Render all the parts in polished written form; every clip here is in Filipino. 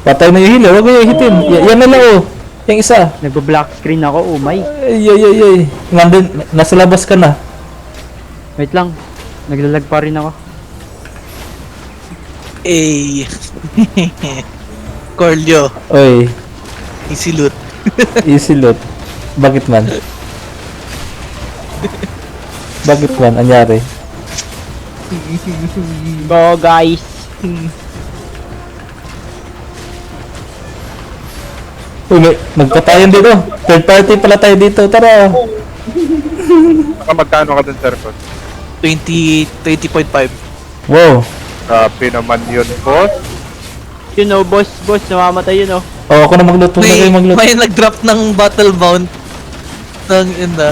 Patay na yung healer, huwag mo yung hitin. Yan na lang oh. Yung isa. Nagbo-black screen ako, umay. Ay. Nandun, nasa labas ka na. Wait lang. Naglalag pa rin ako. Eh. Corleo, Oy, easy loot. easy loot. Bakit man? Bakit man? Anyari? Go guys! Uy, nagpatayan dito. Third party pala tayo dito. Tara. Baka magkano ka dun, sir? 20.5. Wow. Grabe naman yun, boss. Yun oh, boss, namamatay yun oh. Oh, ako na magluto. Huwag na kayo magluto. May nag-drop ng battle mount. Ng inda.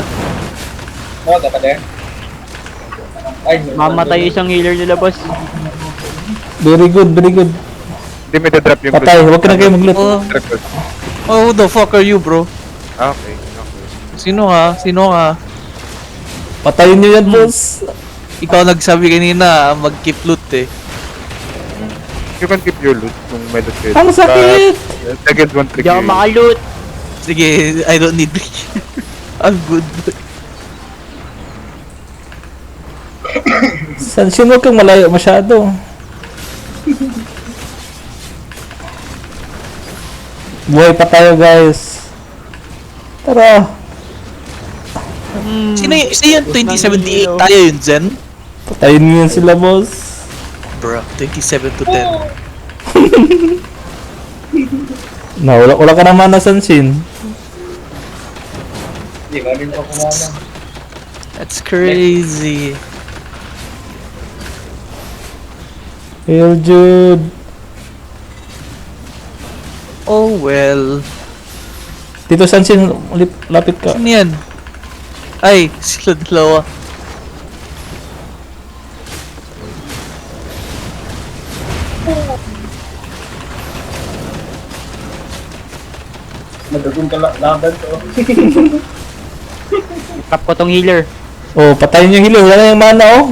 Mamatay isang healer nila, boss. Very good, very good. Hindi may drop yung Patay, huwag ka na kayo magluto. Oh, Sir, who the fuck are you, bro? okay. Sino ka? Patayin nyo yan, boss. Ikaw nagsabi kanina, mag-keep loot eh. You can keep your loot kung may loot kayo. Ang sakit! But, second one trick Hindi ako makaloot. Sige, I don't need I'm good. Sino huwag kang malayo masyado. Buhay pa tayo, guys. Tara. Sino yun 2078? Tayo yun, Zen? Patayin nyo yan sila, boss. Bro, 27 to 10. Wala ka naman na Sansin. That's crazy. Hail Jude. Oh well. Tito Sansin, lapit ka. Sino yan? Ay, sila dalawa. Tap ko tong healer. Oh, patayin yung hilo. Wala na yung mana, oh.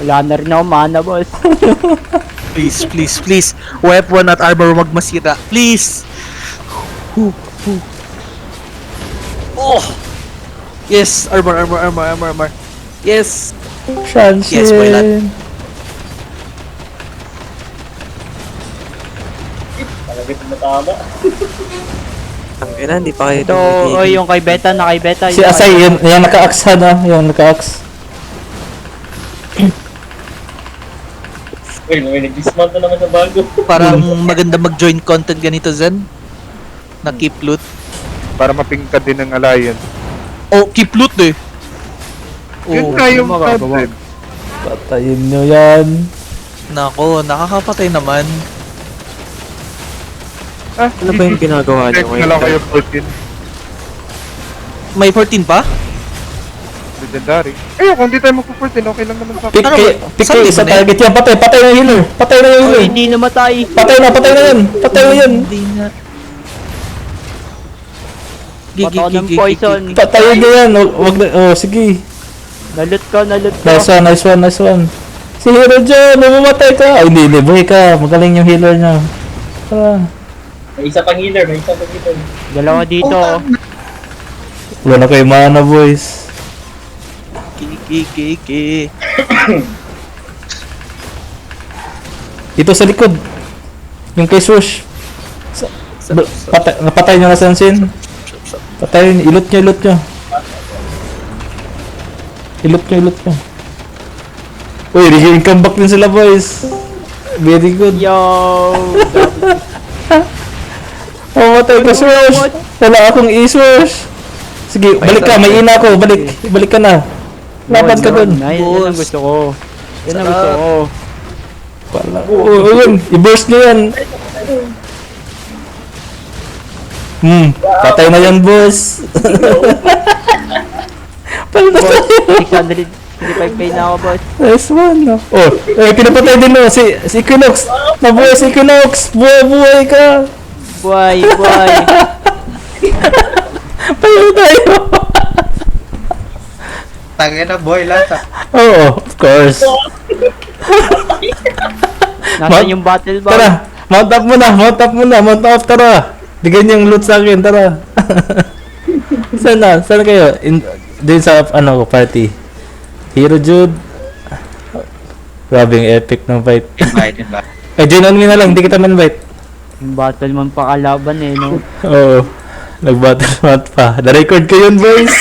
Wala na rin ako mana, boss. Please. Weapon at armor wag masira. Please. Oh. Yes, armor. Yes. Sansin. Yes, why not? Ang ina, hindi pa kayo Ito, oh, yung kay Beta, na kay Beta. Si Asay, yung naka-axe na. Yung naka-axe. May nag-dismount na naman na bago. Parang maganda mag-join content ganito, Zen. Na keep loot. Para mapingkad din ng alliance. Oh, keep loot eh. Yun Oh, nga yung magagawa. concept. Patayin nyo yan. nako, nakakapatay naman. Ano ba yung ginagawa Check niyo na lang kayo ngayon? 14. May 14 pa? Legendary. Eh, kung di tayo magpo-14, okay lang naman sa akin. Pick Ano kayo, ba? pick Saan kayo di sa ba na yan? target yan. Patay na yung healer. Patay na yung Oh, healer. hindi namatay. Patay na yan. Patay na yan. Hindi na. Bato ng poison. Patayin nyo yan. Wag na, oh, sige. Nalot ko. Nice one. Si Hero dyan, mamamatay ka. Ay, hindi, buhay ka. Magaling yung healer niya. Tara. May isa pang healer. Dalawa dito. Oh. Wala na kayo mana, boys. Kiki. Dito sa likod. Yung kay Swoosh. Napatay nyo na Sansin. Patayin, ilot nyo. Ilot nyo. Uy, income back din sila, boys. Very good. Yo! Mamatay ka, Swoosh. Wala akong i-Swoosh. Sige, balik ka. May ina ko. Balik ka na. Laban ka dun. Yan ang gusto ko. Wala. Yun. I-burst nyo yan. Patay na yan, boss. Patay. 665k na ako, boss. Nice one, no? Oh, pinapatay din mo. Si Equinox. Mabuhay si Equinox. Buhay ka. Buhay. Payo tayo. Tangin na boy lata. Oo, of course. Nasaan yung battle ba? Tara, Mount up muna, mount up, tara. Bigyan niyo yung loot sa akin, tara. Saan kayo? Doon sa, party. Hero Jude. Grabe yung epic ng fight. Invite. Join on me na lang, hindi kita man-bite. Yung battle man pa kalaban eh, no? Oo. Nag-battle mat pa. Na-record ko yun, boys.